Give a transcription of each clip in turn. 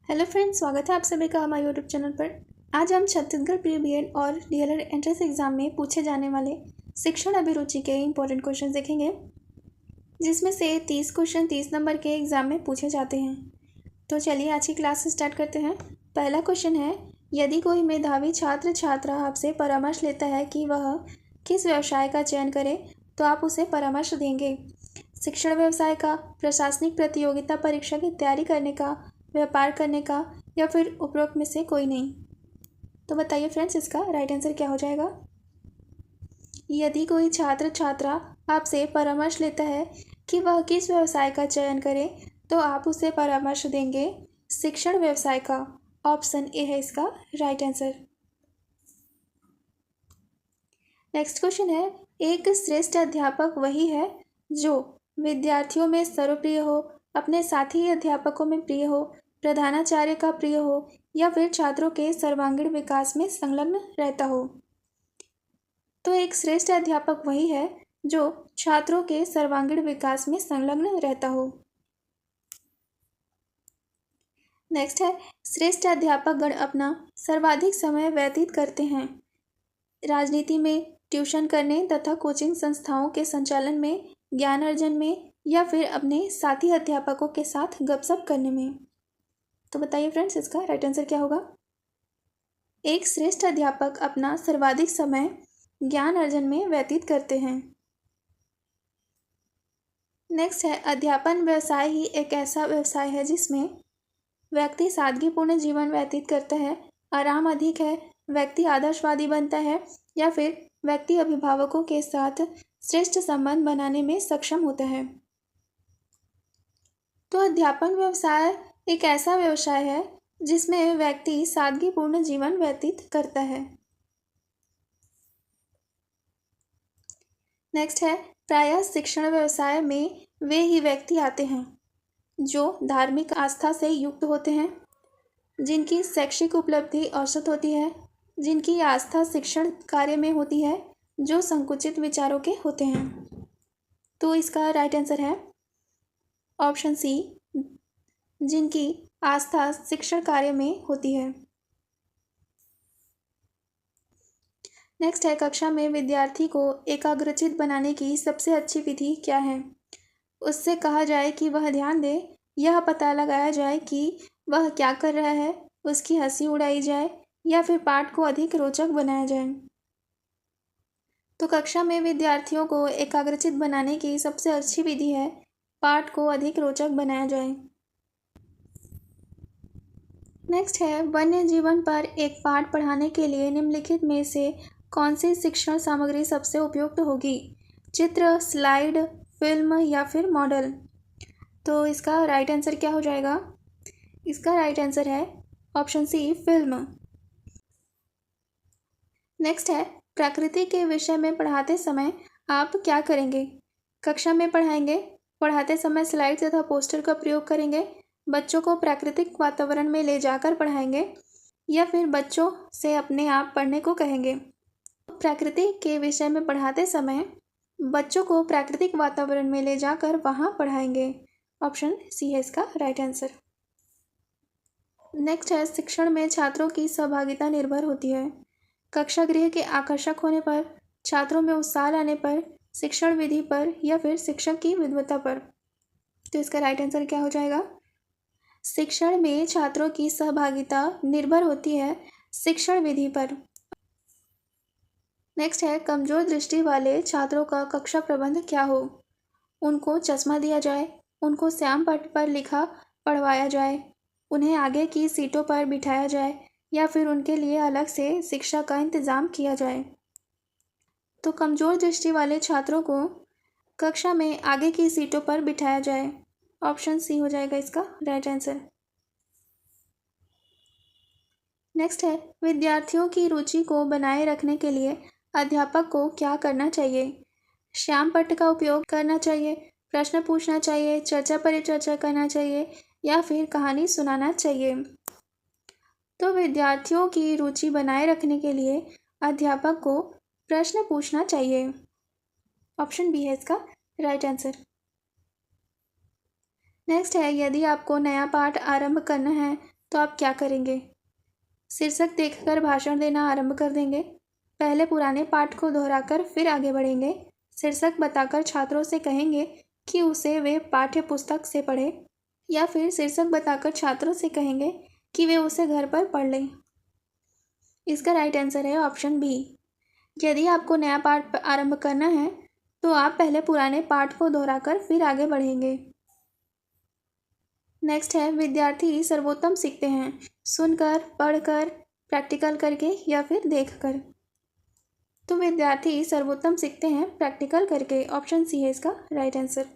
Hello friends, स्वागत है आप सभी का हमारे यूट्यूब चैनल पर। आज हम छत्तीसगढ़ प्री बीएड और डीएलएड एंट्रेंस एग्जाम में पूछे जाने वाले शिक्षण अभिरुचि के इंपॉर्टेंट क्वेश्चन देखेंगे, जिसमें से 30 क्वेश्चन 30 नंबर के एग्जाम में पूछे जाते हैं। तो चलिए आज की क्लास स्टार्ट करते हैं। पहला क्वेश्चन है, यदि कोई मेधावी छात्र छात्रा आपसे परामर्श लेता है कि वह किस व्यवसाय का चयन करे, तो आप उसे परामर्श देंगे? शिक्षण व्यवसाय का, प्रशासनिक प्रतियोगिता परीक्षा की तैयारी करने का, व्यापार करने का, या फिर उपरोक्त में से कोई नहीं? तो बताइए फ्रेंड्स, इसका राइट आंसर क्या हो जाएगा? यदि कोई छात्र छात्रा आपसे परामर्श लेता है कि वह किस व्यवसाय का चयन करे, तो आप उसे परामर्श देंगे शिक्षण व्यवसाय का। ऑप्शन ए है इसका राइट आंसर। नेक्स्ट क्वेश्चन है, एक श्रेष्ठ अध्यापक वही है जो विद्यार्थियों में सर्वप्रिय हो, अपने साथी अध्यापकों में प्रिय हो, प्रधानाचार्य का प्रिय हो, या फिर छात्रों के सर्वांगीण विकास में संलग्न रहता हो। तो एक श्रेष्ठ अध्यापक वही है जो छात्रों के सर्वांगीण विकास में संलग्न रहता हो। नेक्स्ट है, श्रेष्ठ अध्यापक गण अपना सर्वाधिक समय व्यतीत करते हैं राजनीति में, ट्यूशन करने तथा कोचिंग संस्थाओं के संचालन में, ज्ञान अर्जन में, या फिर अपने साथी अध्यापकों के साथ गपशप करने में। तो बताइए फ्रेंड्स, इसका राइट आंसर क्या होगा? एक श्रेष्ठ अध्यापक अपना सर्वाधिक समय ज्ञान अर्जन में व्यतीत करते हैं। नेक्स्ट है, अध्यापन व्यवसाय ही एक ऐसा व्यवसाय है जिसमें व्यक्ति सादगीपूर्ण जीवन व्यतीत करता है, आराम अधिक है, व्यक्ति आदर्शवादी बनता है, या फिर व्यक्ति अभिभावकों के साथ श्रेष्ठ संबंध बनाने में सक्षम होता है। तो अध्यापन व्यवसाय एक ऐसा व्यवसाय है जिसमें व्यक्ति सादगीपूर्ण जीवन व्यतीत करता है। नेक्स्ट है, प्रायः शिक्षण व्यवसाय में वे ही व्यक्ति आते हैं जो धार्मिक आस्था से युक्त होते हैं, जिनकी शैक्षिक उपलब्धि औसत होती है, जिनकी आस्था शिक्षण कार्य में होती है, जो संकुचित विचारों के होते हैं। तो इसका राइट आंसर है ऑप्शन सी, जिनकी आस्था शिक्षण कार्य में होती है। नेक्स्ट है, कक्षा में विद्यार्थी को एकाग्रचित बनाने की सबसे अच्छी विधि क्या है? उससे कहा जाए कि वह ध्यान दे, यह पता लगाया जाए कि वह क्या कर रहा है, उसकी हंसी उड़ाई जाए, या फिर पाठ को अधिक रोचक बनाया जाए। तो कक्षा में विद्यार्थियों को एकाग्रचित बनाने की सबसे अच्छी विधि है पाठ को अधिक रोचक बनाया जाए। नेक्स्ट है, वन्य जीवन पर एक पाठ पढ़ाने के लिए निम्नलिखित में से कौन सी शिक्षण सामग्री सबसे उपयुक्त होगी? चित्र, स्लाइड, फिल्म, या फिर मॉडल? तो इसका राइट आंसर क्या हो जाएगा? इसका राइट आंसर है ऑप्शन सी, फिल्म। नेक्स्ट है, प्रकृति के विषय में पढ़ाते समय आप क्या करेंगे? कक्षा में पढ़ाते समय स्लाइड तथा पोस्टर का प्रयोग करेंगे, बच्चों को प्राकृतिक वातावरण में ले जाकर पढ़ाएंगे, या फिर बच्चों से अपने आप पढ़ने को कहेंगे? प्रकृति के विषय में पढ़ाते समय बच्चों को प्राकृतिक वातावरण में ले जाकर वहां पढ़ाएंगे। ऑप्शन सी है इसका राइट आंसर। नेक्स्ट है, शिक्षण में छात्रों की सहभागिता निर्भर होती है कक्षा गृह के आकर्षक होने पर, छात्रों में उत्साह लाने पर, शिक्षण विधि पर, या फिर शिक्षक की विद्वता पर? तो इसका राइट आंसर क्या हो जाएगा? शिक्षण में छात्रों की सहभागिता निर्भर होती है शिक्षण विधि पर। नेक्स्ट है, कमजोर दृष्टि वाले छात्रों का कक्षा प्रबंध क्या हो? उनको चश्मा दिया जाए, उनको श्याम पट्ट पर लिखा पढ़वाया जाए, उन्हें आगे की सीटों पर बिठाया जाए, या फिर उनके लिए अलग से शिक्षा का इंतजाम किया जाए? तो कमजोर दृष्टि वाले छात्रों को कक्षा में आगे की सीटों पर बिठाया जाए। ऑप्शन सी हो जाएगा इसका राइट आंसर। नेक्स्ट है, विद्यार्थियों की रुचि को बनाए रखने के लिए अध्यापक को क्या करना चाहिए? श्याम पट्ट का उपयोग करना चाहिए, प्रश्न पूछना चाहिए, चर्चा परिचर्चा करना चाहिए, या फिर कहानी सुनाना चाहिए? तो विद्यार्थियों की रुचि बनाए रखने के लिए अध्यापक को प्रश्न पूछना चाहिए। ऑप्शन बी है इसका राइट आंसर। नेक्स्ट है, यदि आपको नया पाठ आरंभ करना है तो आप क्या करेंगे? शीर्षक देखकर भाषण देना आरंभ कर देंगे, पहले पुराने पाठ को दोहराकर फिर आगे बढ़ेंगे, शीर्षक बताकर छात्रों से कहेंगे कि उसे वे पाठ्य पुस्तक से पढ़े, या फिर शीर्षक बताकर छात्रों से कहेंगे कि वे उसे घर पर पढ़ लें। इसका राइट आंसर है ऑप्शन बी। यदि आपको नया पाठ आरंभ करना है तो आप पहले पुराने पाठ को दोहराकर फिर आगे बढ़ेंगे। नेक्स्ट है, विद्यार्थी सर्वोत्तम सीखते हैं सुनकर, पढ़कर, प्रैक्टिकल करके या फिर देखकर। तो विद्यार्थी सर्वोत्तम सीखते हैं प्रैक्टिकल करके, ऑप्शन सी है इसका राइट आंसर।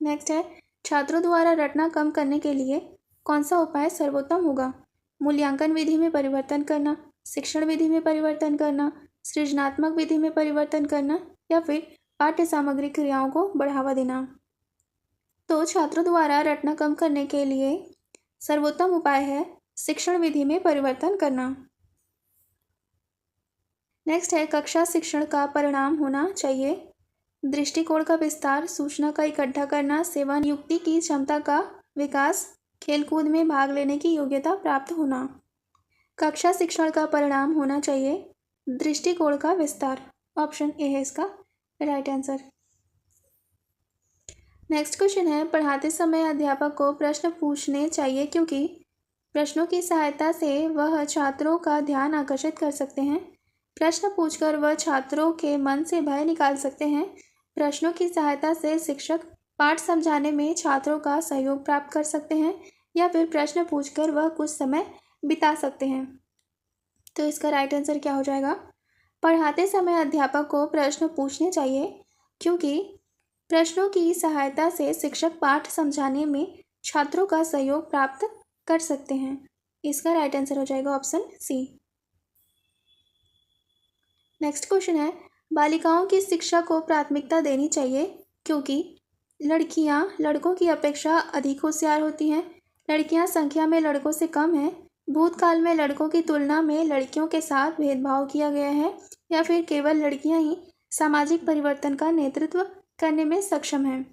नेक्स्ट है, छात्रों द्वारा रटना कम करने के लिए कौन सा उपाय सर्वोत्तम होगा? मूल्यांकन विधि में परिवर्तन करना, शिक्षण विधि में परिवर्तन करना, सृजनात्मक विधि में परिवर्तन करना या फिर पाठ्य सामग्री क्रियाओं को बढ़ावा देना। तो छात्रों द्वारा रटना कम करने के लिए सर्वोत्तम उपाय है शिक्षण विधि में परिवर्तन करना। नेक्स्ट है, कक्षा शिक्षण का परिणाम होना चाहिए दृष्टिकोण का विस्तार, सूचना का इकट्ठा करना, सेवानियुक्ति की क्षमता का विकास, खेलकूद में भाग लेने की योग्यता प्राप्त होना। कक्षा शिक्षण का परिणाम होना चाहिए दृष्टिकोण का विस्तार, ऑप्शन ए है इसका राइट आंसर। नेक्स्ट क्वेश्चन है, पढ़ाते समय अध्यापक को प्रश्न पूछने चाहिए क्योंकि प्रश्नों की सहायता से वह छात्रों का ध्यान आकर्षित कर सकते हैं, प्रश्न पूछकर वह छात्रों के मन से भय निकाल सकते हैं, प्रश्नों की सहायता से शिक्षक पाठ समझाने में छात्रों का सहयोग प्राप्त कर सकते हैं या फिर प्रश्न पूछकर वह कुछ समय बिता सकते हैं। तो इसका राइट आंसर क्या हो जाएगा? पढ़ाते समय अध्यापक को प्रश्न पूछने चाहिए क्योंकि प्रश्नों की सहायता से शिक्षक पाठ समझाने में छात्रों का सहयोग प्राप्त कर सकते हैं। इसका राइट आंसर हो जाएगा ऑप्शन सी। नेक्स्ट क्वेश्चन है, बालिकाओं की शिक्षा को प्राथमिकता देनी चाहिए क्योंकि लड़कियां लड़कों की अपेक्षा अधिक होशियार होती हैं, लड़कियां संख्या में लड़कों से कम हैं, भूतकाल में लड़कों की तुलना में लड़कियों के साथ भेदभाव किया गया है या फिर केवल लड़कियां ही सामाजिक परिवर्तन का नेतृत्व करने में सक्षम हैं।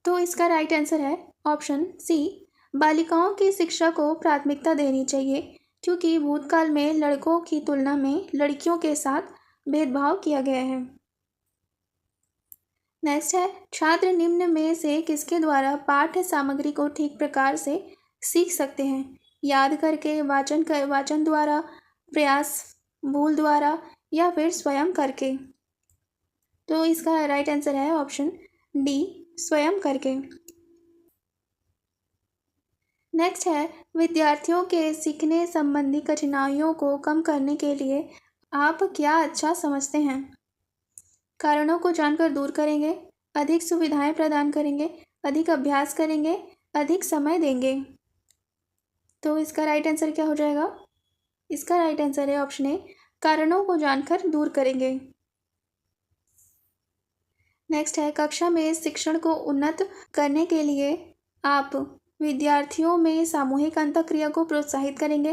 तो इसका राइट आंसर है ऑप्शन सी, बालिकाओं की शिक्षा को प्राथमिकता देनी चाहिए क्योंकि भूतकाल में लड़कों की तुलना में लड़कियों के साथ भेदभाव किया गया है। नेक्स्ट है, छात्र निम्न में से किसके द्वारा पाठ्य सामग्री को ठीक प्रकार से सीख सकते हैं? याद करके, वाचन द्वारा, प्रयास, भूल द्वारा या फिर स्वयं करके। तो इसका राइट आंसर है ऑप्शन डी, स्वयं करके। नेक्स्ट है, विद्यार्थियों के सीखने संबंधी कठिनाइयों को कम करने के लिए आप क्या अच्छा समझते हैं? कारणों को जानकर दूर करेंगे, अधिक सुविधाएं प्रदान करेंगे, अधिक अभ्यास करेंगे, अधिक समय देंगे। तो इसका राइट आंसर क्या हो जाएगा? इसका राइट आंसर है ऑप्शन ए, कारणों को जानकर दूर करेंगे। नेक्स्ट है, कक्षा में शिक्षण को उन्नत करने के लिए आप विद्यार्थियों में सामूहिक अंतःक्रिया को प्रोत्साहित करेंगे,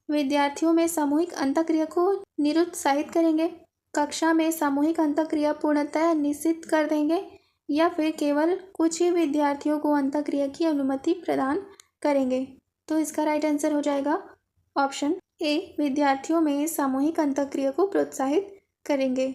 विद्यार्थियों में सामूहिक अंतःक्रिया को निरुत्साहित करेंगे, कक्षा में सामूहिक अंतःक्रिया पूर्णतः निषिद्ध कर देंगे या फिर केवल कुछ ही विद्यार्थियों को अंतःक्रिया की अनुमति प्रदान करेंगे। तो इसका राइट आंसर हो जाएगा ऑप्शन ए, विद्यार्थियों में सामूहिक अंतःक्रिया को प्रोत्साहित करेंगे।